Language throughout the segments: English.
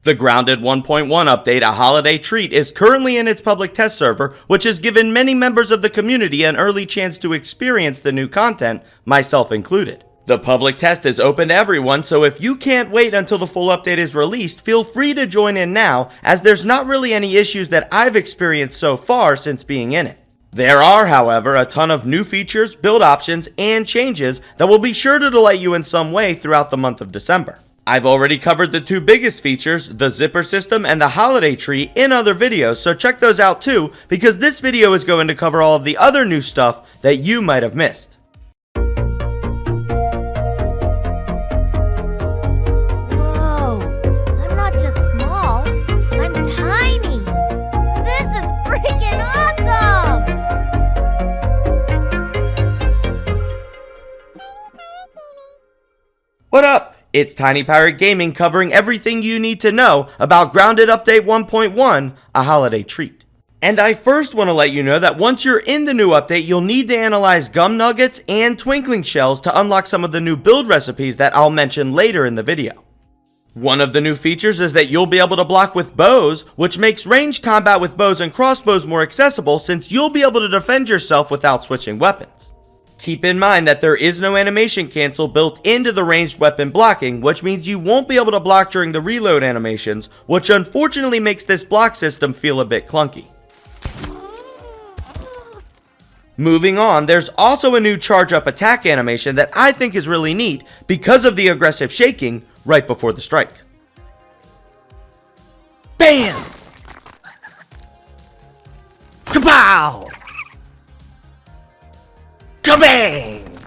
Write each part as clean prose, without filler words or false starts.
The Grounded 1.1 update, A Holiday Treat, is currently in its public test server, which has given many members of the community an early chance to experience the new content, myself included. The public test is open to everyone, so if you can't wait until the full update is released, feel free to join in now, as there's not really any issues that I've experienced so far since being in it. There are, however, a ton of new features, build options, and changes that will be sure to delight you in some way throughout the month of December. I've already covered the two biggest features, the ZIP.R system and the holiday tree, in other videos, so check those out too, because this video is going to cover all of the other new stuff that you might have missed. Whoa, I'm not just small, I'm tiny. This is freaking awesome! What up? It's Tiny Pirate Gaming, covering everything you need to know about Grounded Update 1.1, A Holiday Treat. And I first want to let you know that once you're in the new update, you'll need to analyze gum nuggets and twinkling shells to unlock some of the new build recipes that I'll mention later in the video. One of the new features is that you'll be able to block with bows, which makes ranged combat with bows and crossbows more accessible since you'll be able to defend yourself without switching weapons. Keep in mind that there is no animation cancel built into the ranged weapon blocking, which means you won't be able to block during the reload animations, which unfortunately makes this block system feel a bit clunky. Moving on, there's also a new charge up attack animation that I think is really neat because of the aggressive shaking right before the strike. BAM! Kapow! Kabang!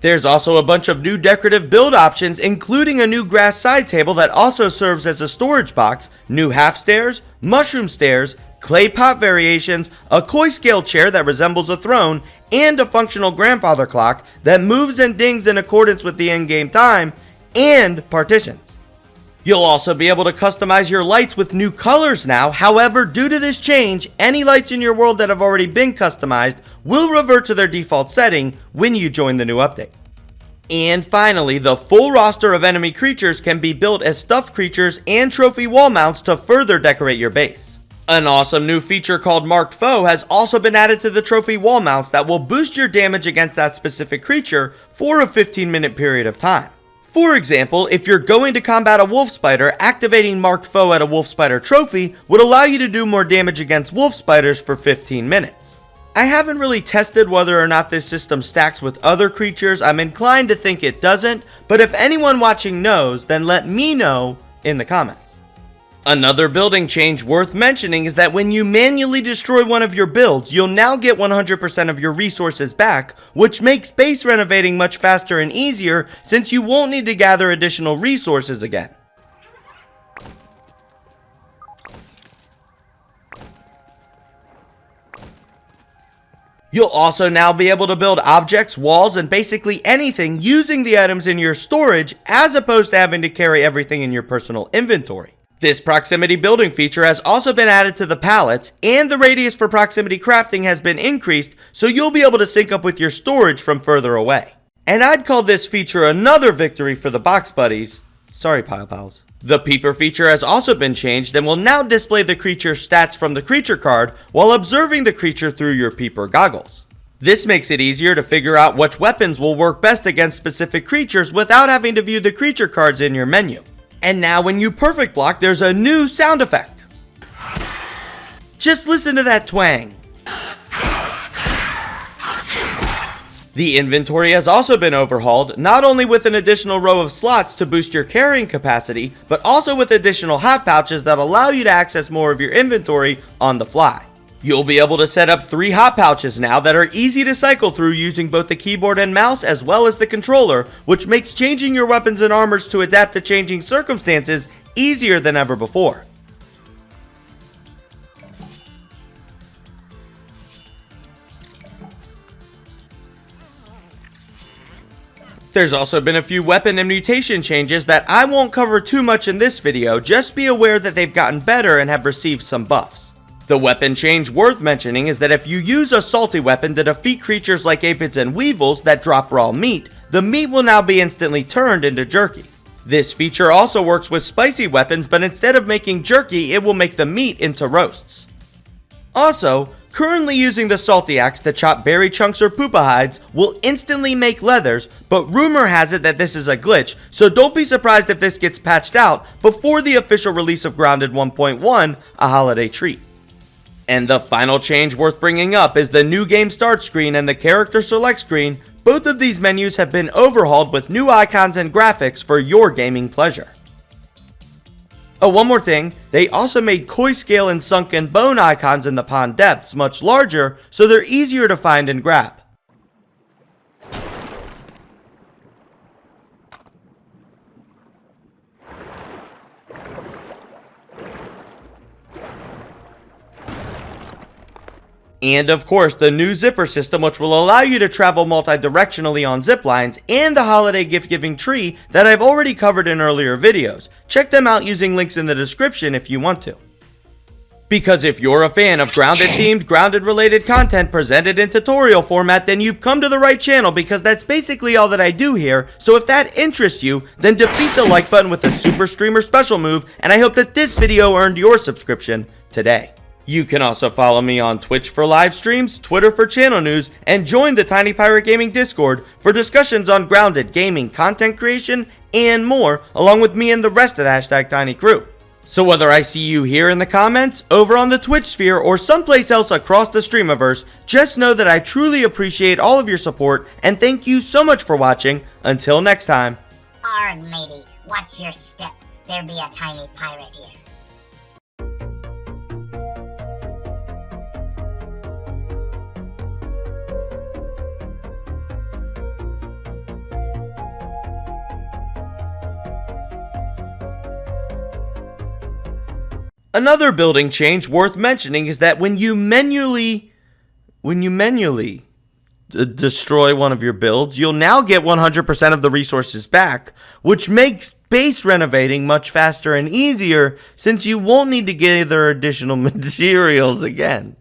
There's also a bunch of new decorative build options, including a new grass side table that also serves as a storage box, new half stairs, mushroom stairs, clay pot variations, a koi scale chair that resembles a throne, and a functional grandfather clock that moves and dings in accordance with the in-game time, and partitions. You'll also be able to customize your lights with new colors now. However, due to this change, any lights in your world that have already been customized will revert to their default setting when you join the new update. And finally, the full roster of enemy creatures can be built as stuffed creatures and trophy wall mounts to further decorate your base. An awesome new feature called Marked Foe has also been added to the trophy wall mounts that will boost your damage against that specific creature for a 15-minute period of time. For example, if you're going to combat a wolf spider, activating Marked Foe at a wolf spider trophy would allow you to do more damage against wolf spiders for 15 minutes. I haven't really tested whether or not this system stacks with other creatures. I'm inclined to think it doesn't, but if anyone watching knows, then let me know in the comments. Another building change worth mentioning is that when you manually destroy one of your builds, you'll now get 100% of your resources back, which makes base renovating much faster and easier since you won't need to gather additional resources again. You'll also now be able to build objects, walls, and basically anything using the items in your storage as opposed to having to carry everything in your personal inventory. This proximity building feature has also been added to the pallets, and the radius for proximity crafting has been increased, so you'll be able to sync up with your storage from further away. And I'd call this feature another victory for the box buddies. Sorry, Pile Pals. The Peeper feature has also been changed and will now display the creature's stats from the creature card while observing the creature through your Peeper goggles. This makes it easier to figure out which weapons will work best against specific creatures without having to view the creature cards in your menu. And now when you perfect block, there's a new sound effect. Just listen to that twang. The inventory has also been overhauled, not only with an additional row of slots to boost your carrying capacity, but also with additional hot pouches that allow you to access more of your inventory on the fly. You'll be able to set up 3 hot pouches now that are easy to cycle through using both the keyboard and mouse as well as the controller, which makes changing your weapons and armors to adapt to changing circumstances easier than ever before. There's also been a few weapon and mutation changes that I won't cover too much in this video, just be aware that they've gotten better and have received some buffs. The weapon change worth mentioning is that if you use a salty weapon to defeat creatures like aphids and weevils that drop raw meat, the meat will now be instantly turned into jerky. This feature also works with spicy weapons, but instead of making jerky, it will make the meat into roasts. Also, currently using the salty axe to chop berry chunks or pupa hides will instantly make leathers, but rumor has it that this is a glitch, so don't be surprised if this gets patched out before the official release of Grounded 1.1, a holiday treat. And the final change worth bringing up is the new game start screen and the character select screen. Both of these menus have been overhauled with new icons and graphics for your gaming pleasure. Oh, one more thing, they also made koi scale and sunken bone icons in the pond depths much larger, so they're easier to find and grab. And of course, the new zipper system, which will allow you to travel multi-directionally on zip lines, and the holiday gift-giving tree that I've already covered in earlier videos. Check them out using links in the description if you want to. Because if you're a fan of Grounded-themed, Grounded-related content presented in tutorial format, then you've come to the right channel, because that's basically all that I do here. So if that interests you, then defeat the like button with the Super Streamer special move, and I hope that this video earned your subscription today. You can also follow me on Twitch for live streams, Twitter for channel news, and join the Tiny Pirate Gaming Discord for discussions on Grounded, gaming, content creation, and more, along with me and the rest of the Hashtag Tiny Crew. So whether I see you here in the comments, over on the Twitch sphere, or someplace else across the Streamiverse, just know that I truly appreciate all of your support, and thank you so much for watching. Until next time. Arg, matey, watch your step. There be a tiny pirate here. Another building change worth mentioning is that when you manually destroy one of your builds, you'll now get 100% of the resources back, which makes base renovating much faster and easier since you won't need to gather additional materials again.